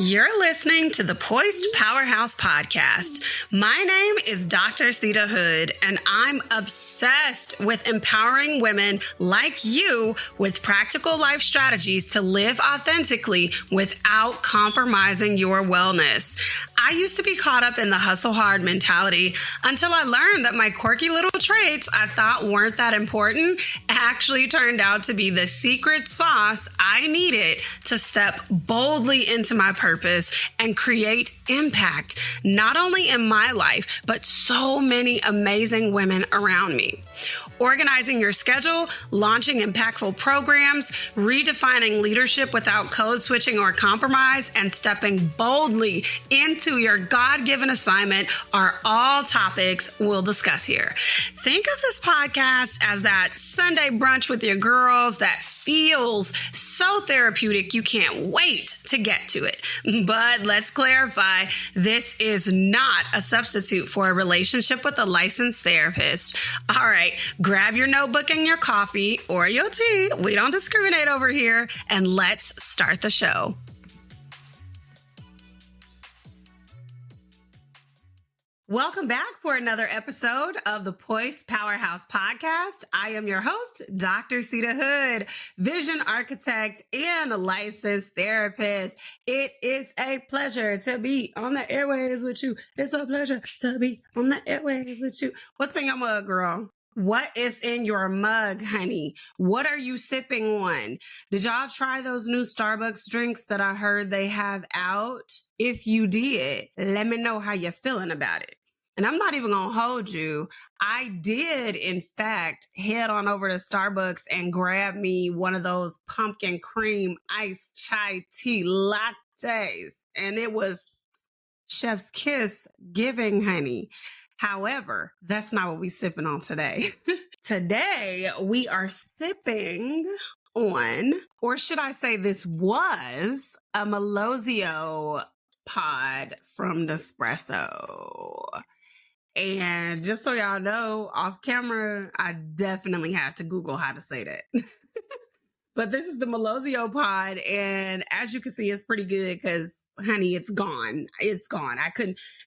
You're listening to the Poised Powerhouse Podcast. My name is Dr. Sita Hood, and I'm obsessed with empowering women like you with practical life strategies to live authentically without compromising your wellness. I used to be caught up in the hustle hard mentality until I learned that my quirky little traits I thought weren't that important actually turned out to be the secret sauce I needed to step boldly into my purpose and create impact, not only in my life, but so many amazing women around me. Organizing your schedule, launching impactful programs, redefining leadership without code switching or compromise, and stepping boldly into your God-given assignment are all topics we'll discuss here. Think of this podcast as that Sunday brunch with your girls that feels so therapeutic you can't wait to get to it. But let's clarify, this is not a substitute for a relationship with a licensed therapist. All right, grab your notebook and your coffee or your tea. We don't discriminate over here. And let's start the show. Welcome back for another episode of the Poised Powerhouse Podcast. I am your host, Dr. Sita Hood, vision architect and a licensed therapist. It is a pleasure to be on the airwaves with you. It's a pleasure to be on the airwaves with you. What's in your mug, girl? What is in your mug, honey? What are you sipping on? Did y'all try those new Starbucks drinks that I heard they have out? If you did, let me know how you're feeling about it. And I'm not even going to hold you. I did, in fact, head on over to Starbucks and grab me one of those pumpkin cream iced chai tea lattes. And it was chef's kiss giving, honey. However, that's not what we're sipping on today. Today, we are sipping on, or should I say this was, a Melozio pod from Nespresso. And just so y'all know, off camera, I definitely had to Google how to say that. But this is the Melozio pod, and as you can see, it's pretty good because, honey, it's gone. It's gone.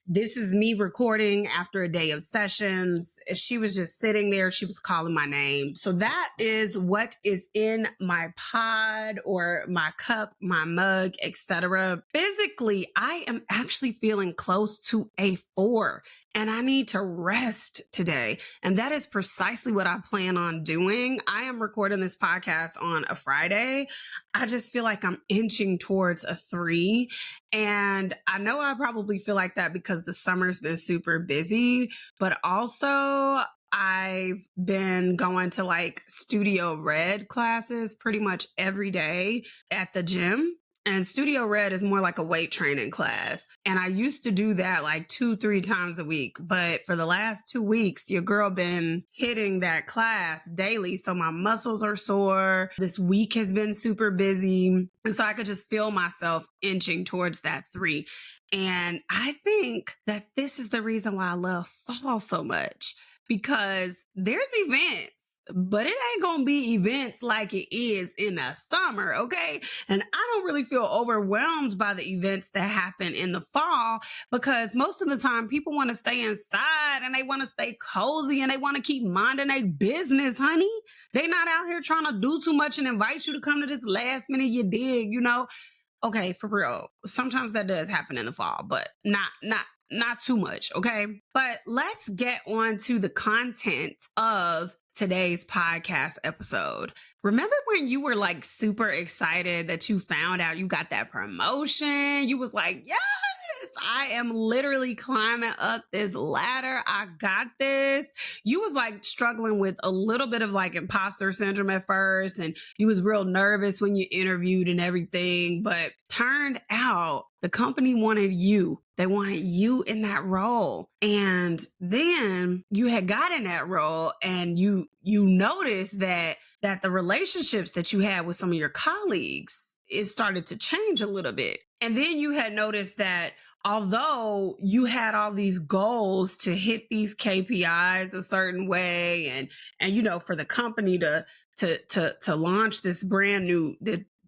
This is me recording after a day of sessions. She was just sitting there. She was calling my name. So that is what is in my pod or my cup, my mug, etc. Physically, I am actually feeling close to a 4. And I need to rest today. And that is precisely what I plan on doing. I am recording this podcast on a Friday. I just feel like I'm inching towards a 3. And I know I probably feel like that because the summer's been super busy, but also I've been going to like Studio Red classes pretty much every day at the gym. And Studio Red is more like a weight training class. And I used to do that like 2-3 times a week. But for the last 2 weeks, your girl been hitting that class daily. So my muscles are sore. This week has been super busy. And so I could just feel myself inching towards that 3. And I think that this is the reason why I love fall so much, because there's events. But it ain't going to be events like it is in the summer, okay? And I don't really feel overwhelmed by the events that happen in the fall because most of the time people want to stay inside and they want to stay cozy and they want to keep minding their business, honey. They not out here trying to do too much and invite you to come to this last minute you dig, you know? Okay, for real. Sometimes that does happen in the fall, but not too much, okay? But let's get on to the content of today's podcast episode. Remember when you were like super excited that you found out you got that promotion? You was like, yes, I am literally climbing up this ladder. I got this. You was like struggling with a little bit of like imposter syndrome at first, and you was real nervous when you interviewed and everything, but turned out the company wanted you. They wanted you in that role. And then you had gotten that role and you noticed that the relationships that you had with some of your colleagues, it started to change a little bit. And then you had noticed that although you had all these goals to hit these KPIs a certain way and you know, for the company to launch this brand new,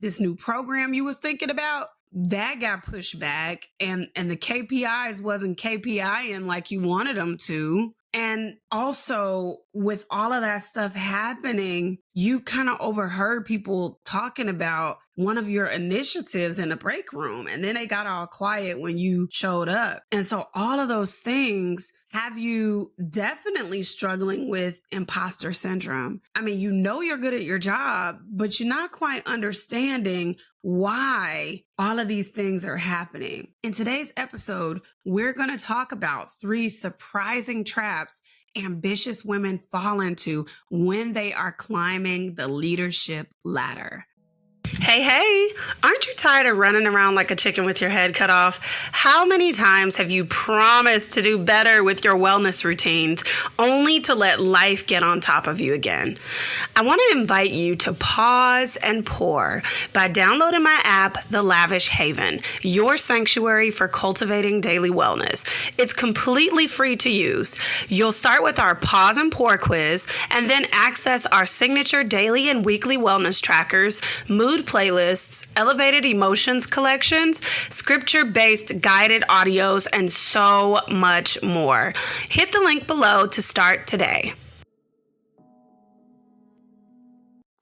this new program you was thinking about, that got pushed back, and the KPIs wasn't KPIing like you wanted them to. And also, with all of that stuff happening, you kind of overheard people talking about one of your initiatives in the break room. And then they got all quiet when you showed up. And so all of those things have you definitely struggling with imposter syndrome. I mean, you know you're good at your job, but you're not quite understanding why all of these things are happening. In today's episode, we're going to talk about 3 surprising traps ambitious women fall into when they are climbing the leadership ladder. Hey, aren't you tired of running around like a chicken with your head cut off? How many times have you promised to do better with your wellness routines only to let life get on top of you again? I want to invite you to pause and pour by downloading my app, The Lavish Haven, your sanctuary for cultivating daily wellness. It's completely free to use. You'll start with our pause and pour quiz and then access our signature daily and weekly wellness trackers, mood playlists, elevated emotions collections, scripture-based guided audios, and so much more. Hit the link below to start today.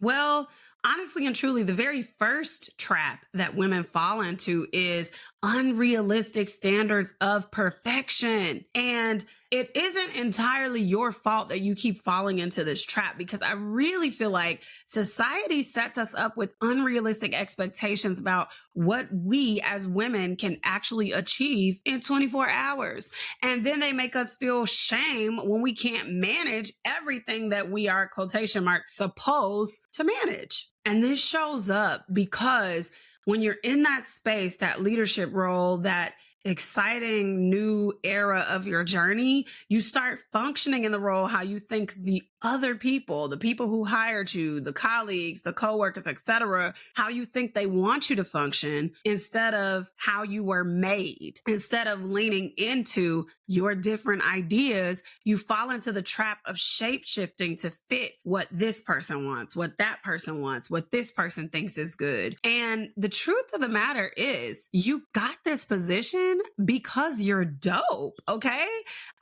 Well, honestly and truly, the very first trap that women fall into is unrealistic standards of perfection. And it isn't entirely your fault that you keep falling into this trap, because I really feel like society sets us up with unrealistic expectations about what we as women can actually achieve in 24 hours. And then they make us feel shame when we can't manage everything that we are, quotation marks, supposed to manage. And this shows up because when you're in that space, that leadership role, that exciting new era of your journey, you start functioning in the role how you think the other people, the people who hired you, the colleagues, the coworkers, etc., how you think they want you to function instead of how you were made. Instead of leaning into your different ideas, you fall into the trap of shape shifting to fit what this person wants, what that person wants, what this person thinks is good. And the truth of the matter is, you got this position because you're dope, okay?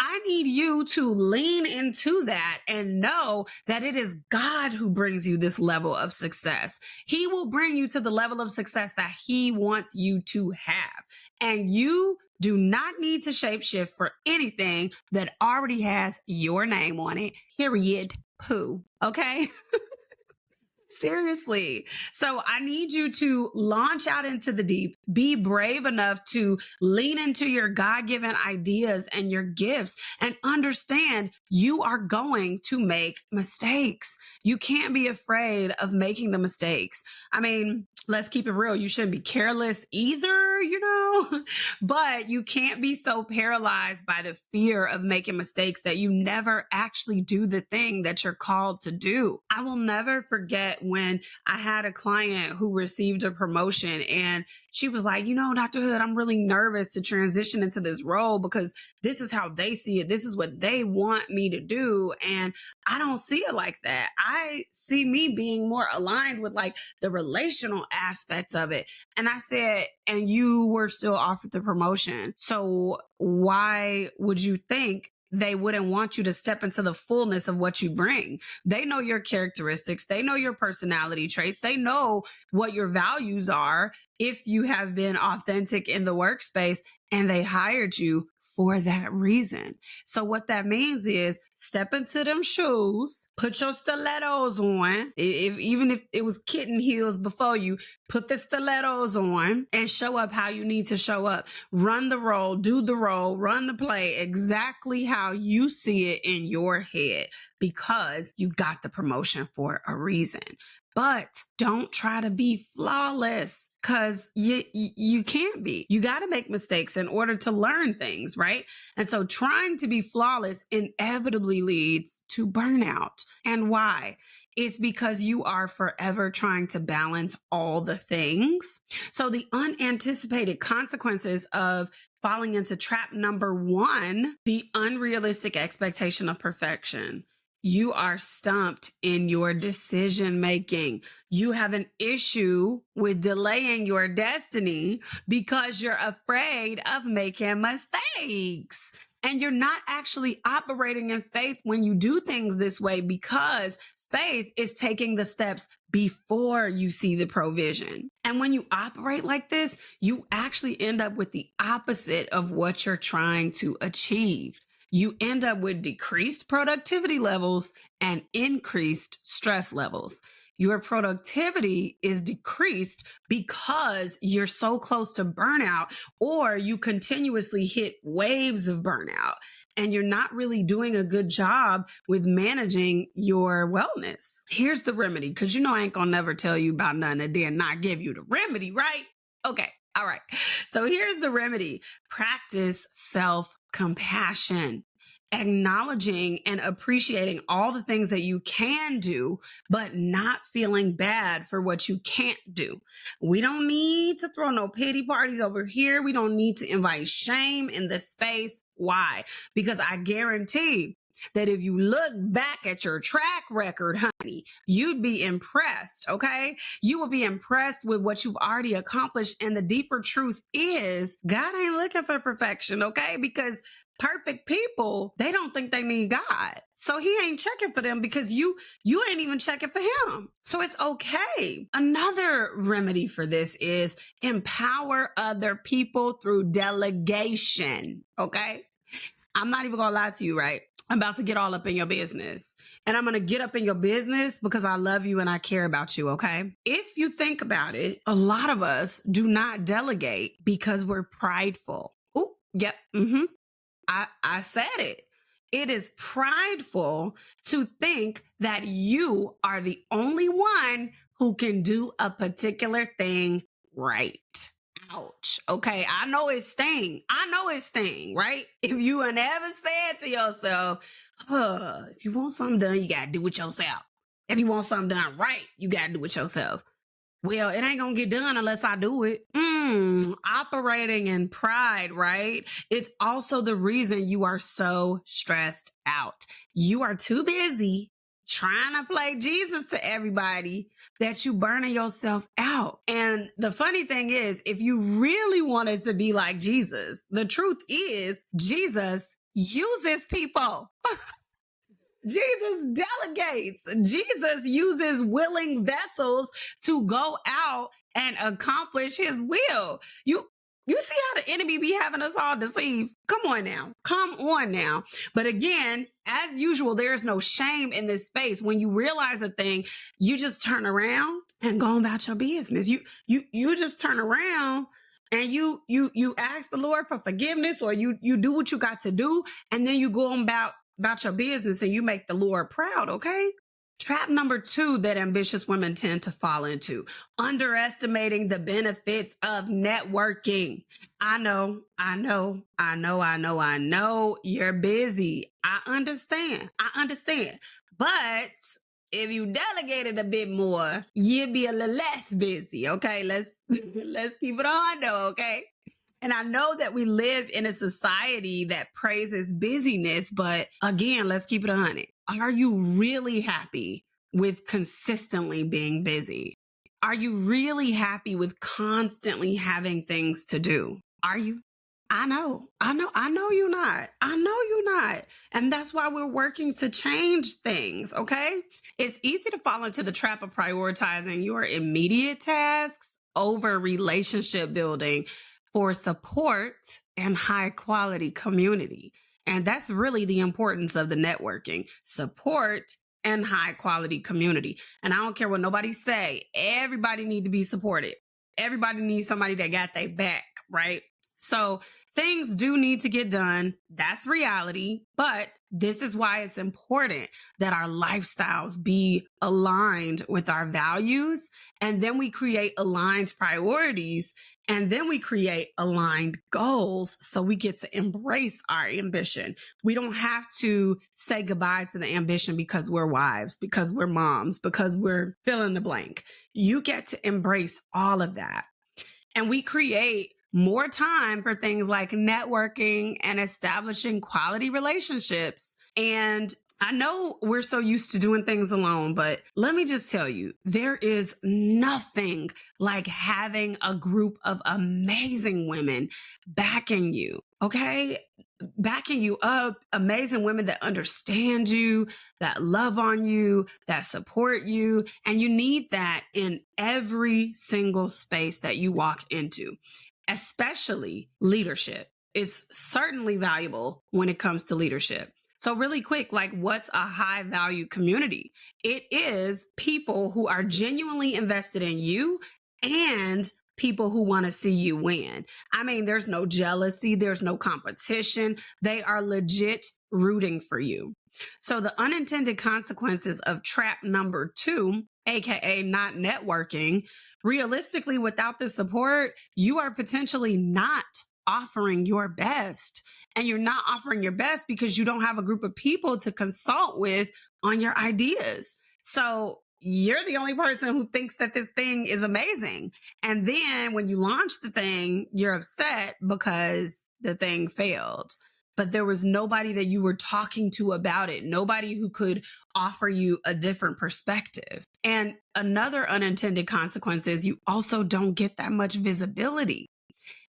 I need you to lean into that and know that it is God who brings you this level of success. He will bring you to the level of success that He wants you to have. And you do not need to shapeshift for anything that already has your name on it. Period. Poo. Okay? Seriously. So I need you to launch out into the deep, be brave enough to lean into your God-given ideas and your gifts, and understand you are going to make mistakes. You can't be afraid of making the mistakes. I mean, let's keep it real. You shouldn't be careless either, but you can't be so paralyzed by the fear of making mistakes that you never actually do the thing that you're called to do. I will never forget when I had a client who received a promotion, and she was like, Dr. Hood, I'm really nervous to transition into this role because this is how they see it. This is what they want me to do. And I don't see it like that. I see me being more aligned with like the relational aspects of it. And I said, and you were still offered the promotion. So why would you think they wouldn't want you to step into the fullness of what you bring? They know your characteristics. They know your personality traits. They know what your values are if you have been authentic in the workspace, and they hired you for that reason. So what that means is step into them shoes, put your stilettos on. Even if it was kitten heels before you, put the stilettos on and show up how you need to show up. Run the role, do the role, run the play exactly how you see it in your head, because you got the promotion for a reason. But don't try to be flawless, because you can't be. You got to make mistakes in order to learn things, right? And so trying to be flawless inevitably leads to burnout. And why? It's because you are forever trying to balance all the things. So the unanticipated consequences of falling into trap number 1, the unrealistic expectation of perfection. You are stumped in your decision making. You have an issue with delaying your destiny because you're afraid of making mistakes. And you're not actually operating in faith when you do things this way, because faith is taking the steps before you see the provision. And when you operate like this, you actually end up with the opposite of what you're trying to achieve. You end up with decreased productivity levels and increased stress levels. Your productivity is decreased because you're so close to burnout, or you continuously hit waves of burnout, and you're not really doing a good job with managing your wellness. Here's the remedy, because I ain't gonna never tell you about nothing and then not give you the remedy, right? Okay. All right. So here's the remedy. Practice self-compassion, acknowledging and appreciating all the things that you can do, but not feeling bad for what you can't do. We don't need to throw no pity parties over here. We don't need to invite shame in this space. Why? Because I guarantee that if you look back at your track record, honey, you'd be impressed, okay? You will be impressed with what you've already accomplished. And the deeper truth is, God ain't looking for perfection, okay? Because perfect people, they don't think they need God. So he ain't checking for them, because you ain't even checking for him. So it's okay. Another remedy for this is empower other people through delegation, okay? I'm not even gonna lie to you, right? I'm about to get all up in your business. And I'm going to get up in your business because I love you and I care about you, okay? If you think about it, a lot of us do not delegate because we're prideful. Oh, yep. I said it. It is prideful to think that you are the only one who can do a particular thing right. Ouch. Okay. I know it's sting, right? If you never said to yourself, if you want something done, you got to do it yourself. If you want something done right, you got to do it yourself. Well, it ain't going to get done unless I do it. Operating in pride, right? It's also the reason you are so stressed out. You are too busy trying to play Jesus to everybody that you burning yourself out. And the funny thing is, if you really wanted to be like Jesus, the truth is Jesus uses people. Jesus delegates. Jesus uses willing vessels to go out and accomplish his will. You see how the enemy be having us all deceived? Come on now. But again, as usual, there's no shame in this space. When you realize a thing, you just turn around and go about your business. You just turn around and you ask the Lord for forgiveness, or you do what you got to do, and then you go about your business and you make the Lord proud, okay? Trap number 2 that ambitious women tend to fall into: underestimating the benefits of networking. I know you're busy. I understand. But if you delegated a bit more, you'd be a little less busy, okay? Let's keep it on though, okay? And I know that we live in a society that praises busyness, but again, let's keep it 100. Are you really happy with consistently being busy? Are you really happy with constantly having things to do? Are you? I know you're not. And that's why we're working to change things, okay? It's easy to fall into the trap of prioritizing your immediate tasks over relationship building for support and high quality community. And that's really the importance of the networking: support and high quality community. And I don't care what nobody say, everybody need to be supported. Everybody needs somebody that got their back, right? So things do need to get done. That's reality. But this is why it's important that our lifestyles be aligned with our values. And then we create aligned priorities. And then we create aligned goals so we get to embrace our ambition. We don't have to say goodbye to the ambition because we're wives, because we're moms, because we're fill in the blank. You get to embrace all of that. And we create more time for things like networking and establishing quality relationships. And I know we're so used to doing things alone, but let me just tell you, there is nothing like having a group of amazing women backing you, okay? Backing you up, amazing women that understand you, that love on you, that support you. And you need that in every single space that you walk into, especially leadership. It's certainly valuable when it comes to leadership. So, really quick, like, what's a high value community? It is people who are genuinely invested in you and people who want to see you win. I mean, there's no jealousy, there's no competition. They are legit rooting for you. So, the unintended consequences of trap number two, AKA not networking, realistically, without the support, you are potentially not offering your best. And you're not offering your best because you don't have a group of people to consult with on your ideas. So you're the only person who thinks that this thing is amazing. And then when you launch the thing, you're upset because the thing failed. But there was nobody that you were talking to about it, nobody who could offer you a different perspective. And another unintended consequence is you also don't get that much visibility.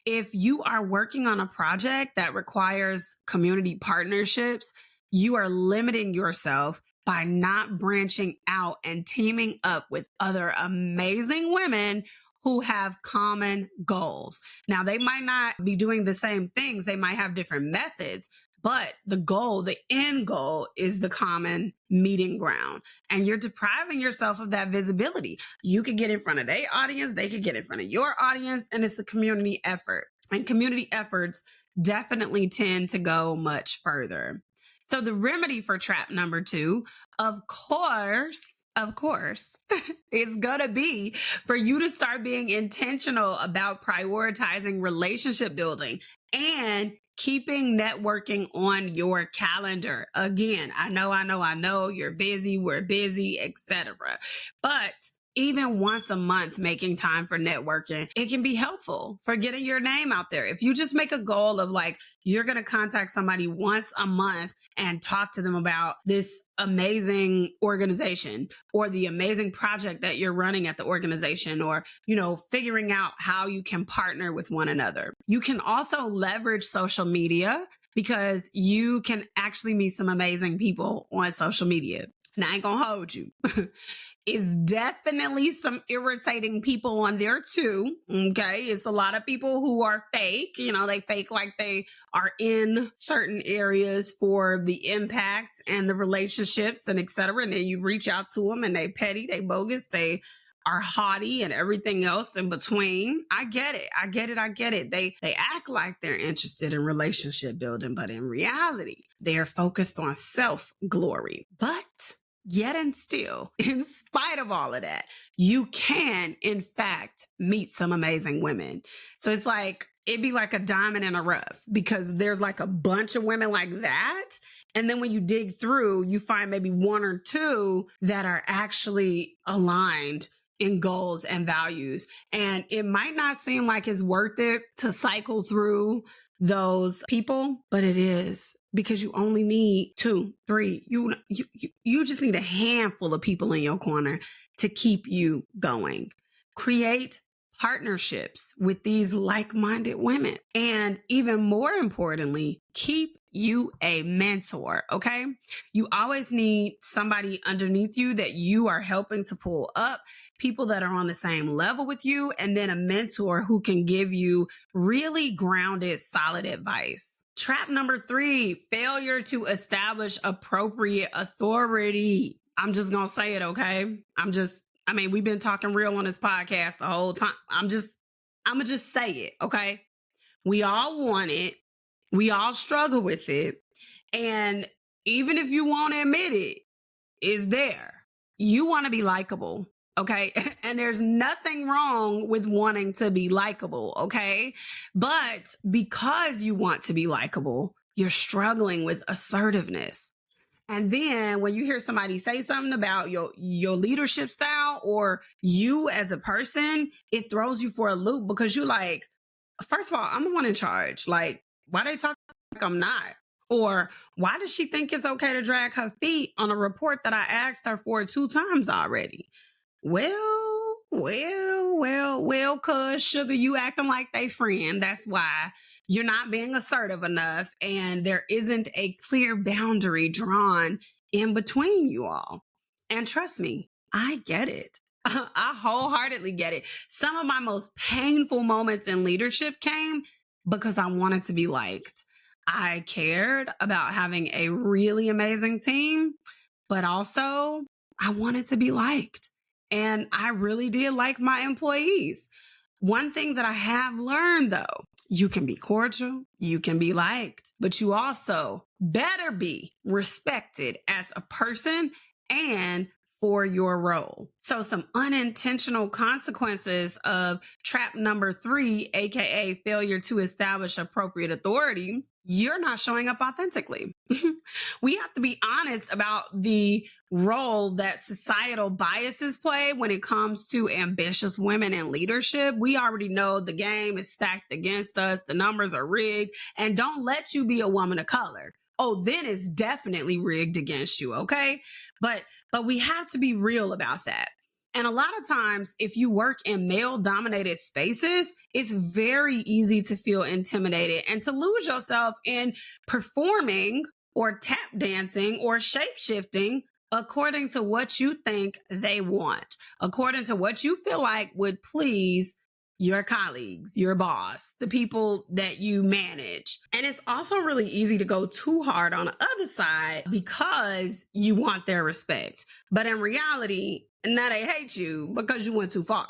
If you are working on a project that requires community partnerships, you are limiting yourself by not branching out and teaming up with other amazing women who have common goals. Now, they might not be doing the same things, they might have different methods, but the goal, the end goal is the common meeting ground. And you're depriving yourself of that visibility. You could get in front of their audience, they could get in front of your audience, and it's a community effort. And community efforts definitely tend to go much further. So the remedy for trap number two, of course, it's gonna be for you to start being intentional about prioritizing relationship building and keeping networking on your calendar. Again, I know you're busy, we're busy, etc. But even once a month, making time for networking, it can be helpful for getting your name out there. If you just make a goal of like, you're going to contact somebody once a month and talk to them about this amazing organization or the amazing project that you're running at the organization, or, figuring out how you can partner with one another. You can also leverage social media because you can actually meet some amazing people on social media. Now, I ain't gonna hold you. Is definitely some irritating people on there too. Okay. It's a lot of people who are fake. They fake like they are in certain areas for the impact and the relationships and etc. And then you reach out to them and they petty, they bogus, they are haughty and everything else in between. I get it. They act like they're interested in relationship building, but in reality, they are focused on self glory. But yet and still, in spite of all of that, you can, in fact, meet some amazing women. So it's like, it'd be like a diamond in a rough because there's like a bunch of women like that. And then when you dig through, you find maybe one or two that are actually aligned in goals and values. And it might not seem like it's worth it to cycle through those people, but it is, because you only need 2, 3. You just need a handful of people in your corner to keep you going. Create partnerships with these like-minded women. And even more importantly, keep you a mentor, okay? You always need somebody underneath you that you are helping to pull up, people that are on the same level with you, and then a mentor who can give you really grounded, solid advice. Trap number 3, failure to establish appropriate authority. I'm just going to say it, okay? We've been talking real on this podcast the whole time. I'm going to just say it, okay? We all want it. We all struggle with it. And even if you won't admit it, it's there. You want to be likable, okay? And there's nothing wrong with wanting to be likable, okay? But because you want to be likable, you're struggling with assertiveness. And then when you hear somebody say something about your leadership style or you as a person, it throws you for a loop because you're like, first of all, I'm the one in charge. Like, why they talk like I'm not? Or why does she think it's okay to drag her feet on a report that I asked her for 2 times already? Well, cuz sugar, you acting like they friend. That's why you're not being assertive enough. And there isn't a clear boundary drawn in between you all. And trust me, I get it. I wholeheartedly get it. Some of my most painful moments in leadership came because I wanted to be liked. I cared about having a really amazing team, but also I wanted to be liked. And I really did like my employees. One thing that I have learned though, you can be cordial, you can be liked, but you also better be respected as a person and for your role. So some unintentional consequences of trap number 3, aka failure to establish appropriate authority, you're not showing up authentically. We have to be honest about the role that societal biases play when it comes to ambitious women in leadership. We already know the game is stacked against us. The numbers are rigged, and don't let you be a woman of color. Oh, then it's definitely rigged against you. Okay. But we have to be real about that. And a lot of times, if you work in male dominated spaces, it's very easy to feel intimidated and to lose yourself in performing or tap dancing or shape shifting according to what you think they want, according to what you feel like would please your colleagues, your boss, the people that you manage. And it's also really easy to go too hard on the other side because you want their respect. But in reality, now they hate you because you went too far.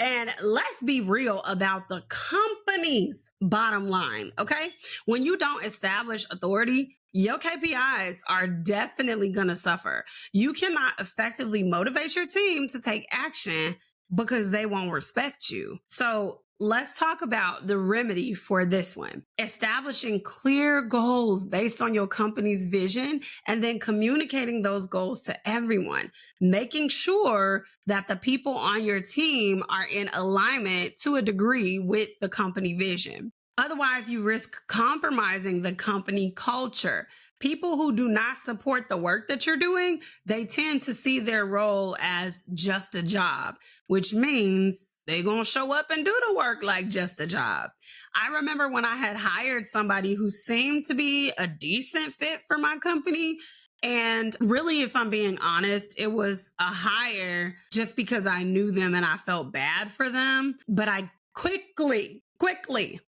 And let's be real about the company's bottom line, okay? When you don't establish authority, your KPIs are definitely going to suffer. You cannot effectively motivate your team to take action because they won't respect you. So let's talk about the remedy for this one. Establishing clear goals based on your company's vision and then communicating those goals to everyone. Making sure that the people on your team are in alignment to a degree with the company vision. Otherwise, you risk compromising the company culture. People who do not support the work that you're doing, they tend to see their role as just a job, which means they're going to show up and do the work like just a job. I remember when I had hired somebody who seemed to be a decent fit for my company. And really, if I'm being honest, it was a hire just because I knew them and I felt bad for them. But I quickly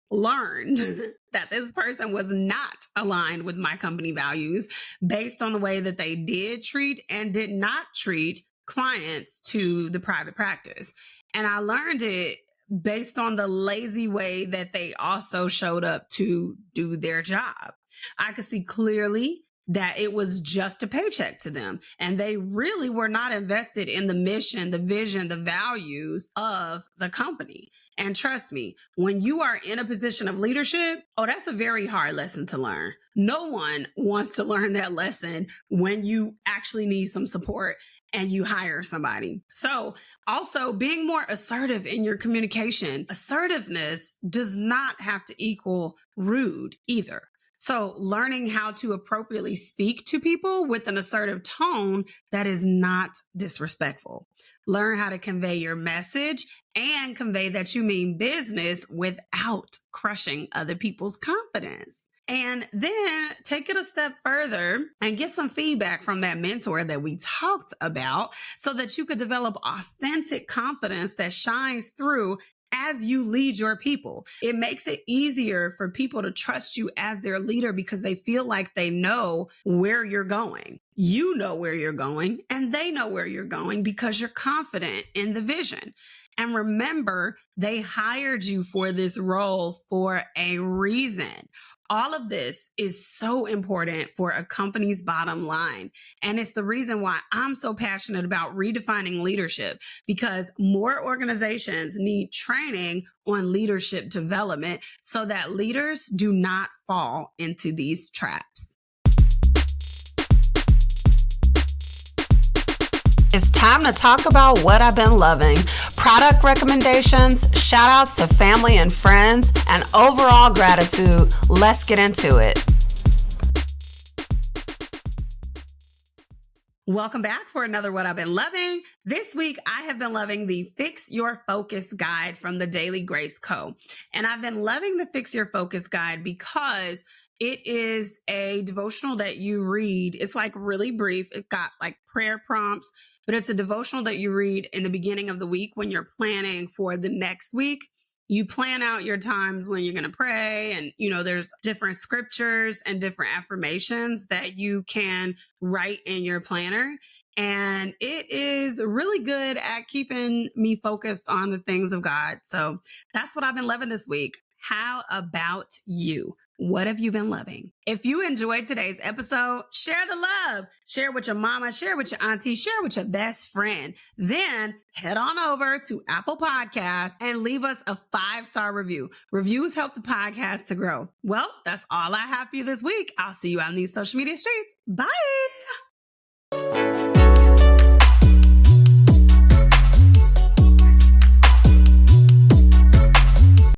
learned that this person was not aligned with my company values based on the way that they did treat and did not treat clients to the private practice. And I learned it based on the lazy way that they also showed up to do their job. I could see clearly that it was just a paycheck to them. And they really were not invested in the mission, the vision, the values of the company. And trust me, when you are in a position of leadership, that's a very hard lesson to learn. No one wants to learn that lesson when you actually need some support and you hire somebody. So also being more assertive in your communication. Assertiveness does not have to equal rude either. So learning how to appropriately speak to people with an assertive tone that is not disrespectful. Learn how to convey your message and convey that you mean business without crushing other people's confidence. And then take it a step further and get some feedback from that mentor that we talked about so that you could develop authentic confidence that shines through as you lead your people. It makes it easier for people to trust you as their leader because they feel like they know where you're going. You know where you're going and they know where you're going because you're confident in the vision. And remember, they hired you for this role for a reason. All of this is so important for a company's bottom line. And it's the reason why I'm so passionate about redefining leadership, because more organizations need training on leadership development so that leaders do not fall into these traps. It's time to talk about what I've been loving. Product recommendations, shout outs to family and friends, and overall gratitude. Let's get into it. Welcome back for another What I've Been Loving. This week, I have been loving the Fix Your Focus Guide from the Daily Grace Co. And I've been loving the Fix Your Focus Guide because it is a devotional that you read. It's like really brief. It got like prayer prompts, but it's a devotional that you read in the beginning of the week when you're planning for the next week. You plan out your times when you're going to pray, and there's different scriptures and different affirmations that you can write in your planner, and it is really good at keeping me focused on the things of God. So that's what I've been loving this week. How about you? What have you been loving? If you enjoyed today's episode, share the love. Share with your mama, share with your auntie, share with your best friend. Then head on over to Apple Podcasts and leave us a 5-star review. Reviews help the podcast to grow. Well, that's all I have for you this week. I'll see you out in these social media streets. Bye.